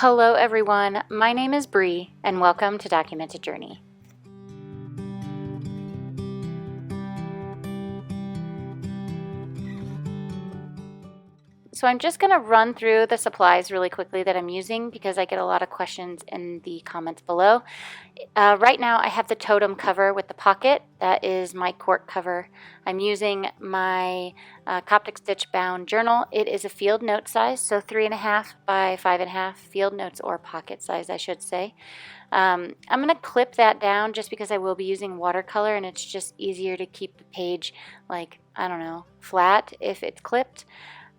Hello everyone, my name is Bree and welcome to Documented Journey. So I'm just going to run through the supplies really quickly that I'm using because I get a lot of questions in the comments below. Right now I have the totem cover with the pocket. That is my cork cover. I'm using my Coptic Stitch Bound journal. It is a field note size, so 3.5 by 5.5 field notes, or pocket size I should say. I'm going to clip that down just because I will be using watercolor and it's just easier to keep the page, like, I don't know, flat if it's clipped.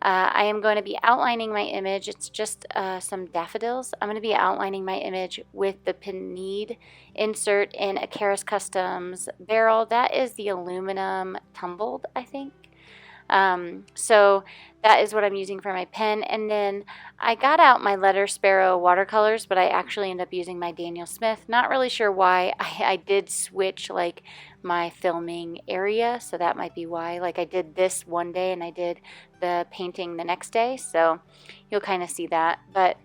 I am going to be outlining my image. It's just some daffodils. I'm going to be outlining my image with the Panid insert in a Karis Customs barrel. That is the aluminum tumbled, I think. So that is what I'm using for my pen. And then I got out my Letter Sparrow watercolors, but I actually ended up using my Daniel Smith. Not really sure why. I did switch like my filming area, so that might be why. Like I did this one day and I did the painting the next day, so you'll kind of see that. But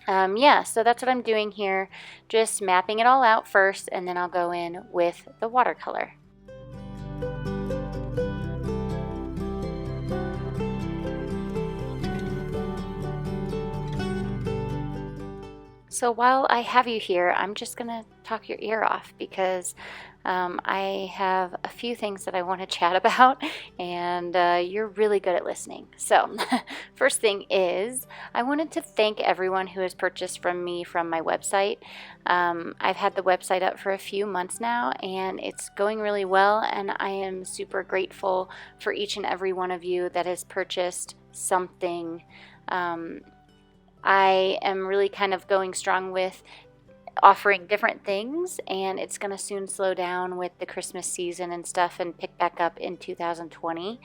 yeah, so that's what I'm doing here, just mapping it all out first, and then I'll go in with the watercolor. So while I have you here, I'm just going to talk your ear off because I have a few things that I want to chat about, and you're really good at listening. So first thing is, I wanted to thank everyone who has purchased from me from my website. I've had the website up for a few months now, and it's going really well, and I am super grateful for each and every one of you that has purchased something. I am really kind of going strong with offering different things, and it's going to soon slow down with the Christmas season and stuff and pick back up in 2020.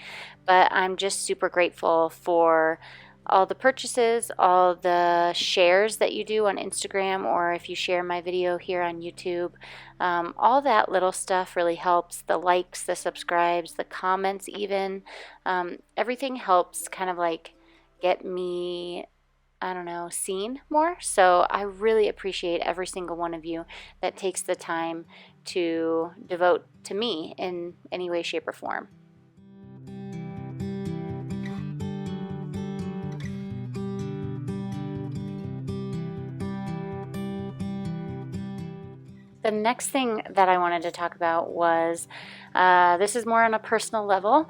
But I'm just super grateful for all the purchases, all the shares that you do on Instagram, or if you share my video here on YouTube. All that little stuff really helps. The likes, the subscribes, the comments even. Everything helps kind of like get me, I don't know, seen more. So I really appreciate every single one of you that takes the time to devote to me in any way, shape, or form. The next thing that I wanted to talk about was, this is more on a personal level.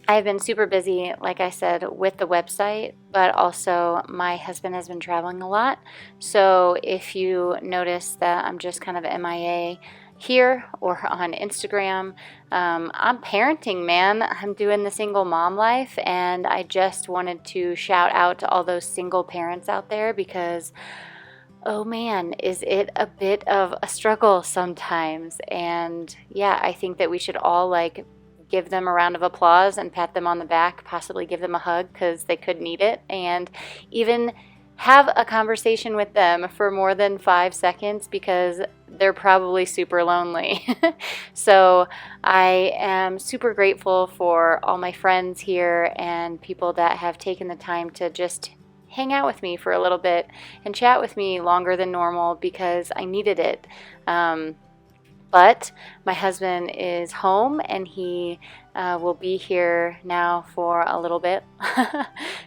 I've been super busy, like I said, with the website, but also my husband has been traveling a lot. So if you notice that I'm just kind of MIA here or on Instagram, I'm parenting, man. I'm doing the single mom life, and I just wanted to shout out to all those single parents out there because, oh man, is it a bit of a struggle sometimes. And yeah, I think that we should all give them a round of applause and pat them on the back, possibly give them a hug because they could need it, and even have a conversation with them for more than 5 seconds because they're probably super lonely. So I am super grateful for all my friends here and people that have taken the time to just hang out with me for a little bit and chat with me longer than normal because I needed it. But my husband is home and he will be here now for a little bit.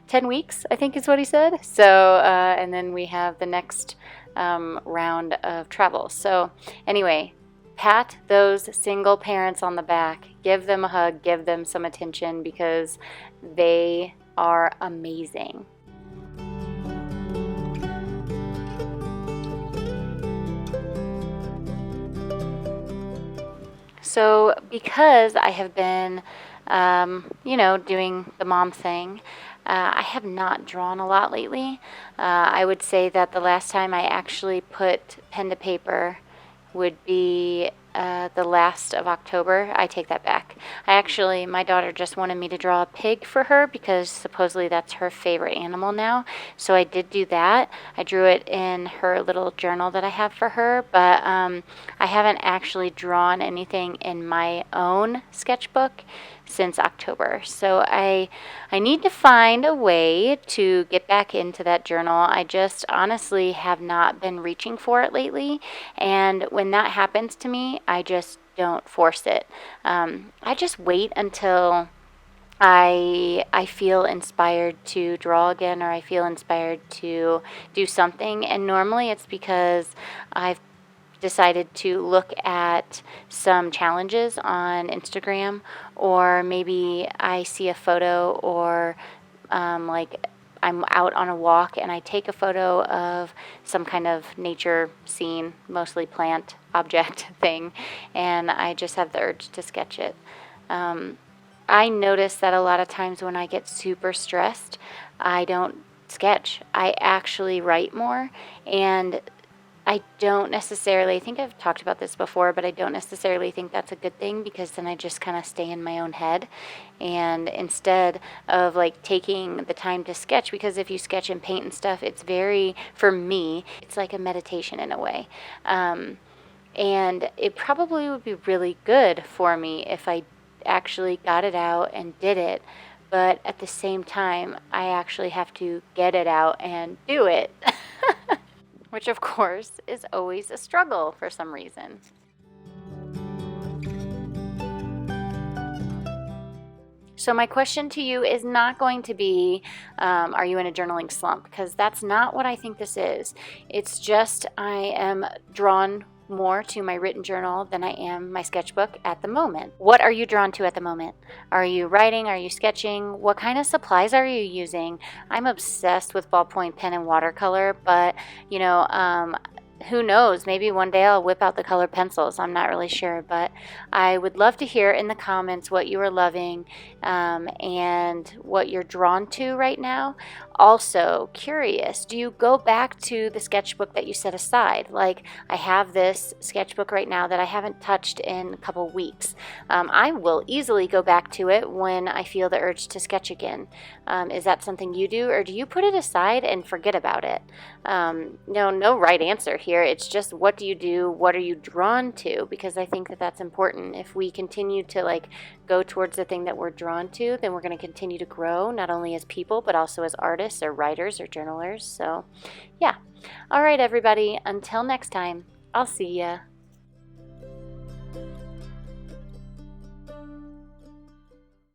10 weeks, I think is what he said. So, and then we have the next round of travel. So anyway, pat those single parents on the back. Give them a hug. Give them some attention because they are amazing. So because I have been, doing the mom thing, I have not drawn a lot lately. I would say that the last time I actually put pen to paper would be the last of October. I take that back. My daughter just wanted me to draw a pig for her because supposedly that's her favorite animal now. So I did do that. I drew it in her little journal that I have for her, but I haven't actually drawn anything in my own sketchbook since October. So I need to find a way to get back into that journal. I just honestly have not been reaching for it lately, and when that happens to me, I just don't force it. I just wait until I feel inspired to draw again, or I feel inspired to do something, and normally it's because I've decided to look at some challenges on Instagram, or maybe I see a photo, or like I'm out on a walk and I take a photo of some kind of nature scene, mostly plant object thing, and I just have the urge to sketch it. I notice that a lot of times when I get super stressed, I don't sketch. I actually write more, and I don't necessarily, I think I've talked about this before, but I don't necessarily think that's a good thing, because then I just kind of stay in my own head. And instead of like taking the time to sketch, because if you sketch and paint and stuff, it's very, for me, it's like a meditation in a way. And it probably would be really good for me if I actually got it out and did it. But at the same time, I actually have to get it out and do it. Which, of course, is always a struggle for some reason. So my question to you is not going to be, are you in a journaling slump? Because that's not what I think this is. It's just I am drawn more to my written journal than I am my sketchbook at the moment. What are you drawn to at the moment? Are you writing? Are you sketching? What kind of supplies are you using? I'm obsessed with ballpoint pen and watercolor, but who knows? Maybe one day I'll whip out the colored pencils. I'm not really sure, but I would love to hear in the comments what you are loving and what you're drawn to right now. Also, curious, do you go back to the sketchbook that you set aside? Like, I have this sketchbook right now that I haven't touched in a couple weeks. I will easily go back to it when I feel the urge to sketch again. Is that something you do, or do you put it aside and forget about it? No right answer here. It's just, what do you do? What are you drawn to? Because I think that that's important. If we continue to go towards the thing that we're drawn to, then we're going to continue to grow, not only as people, but also as artists or writers or journalers. So yeah. All right, everybody. Until next time, I'll see ya.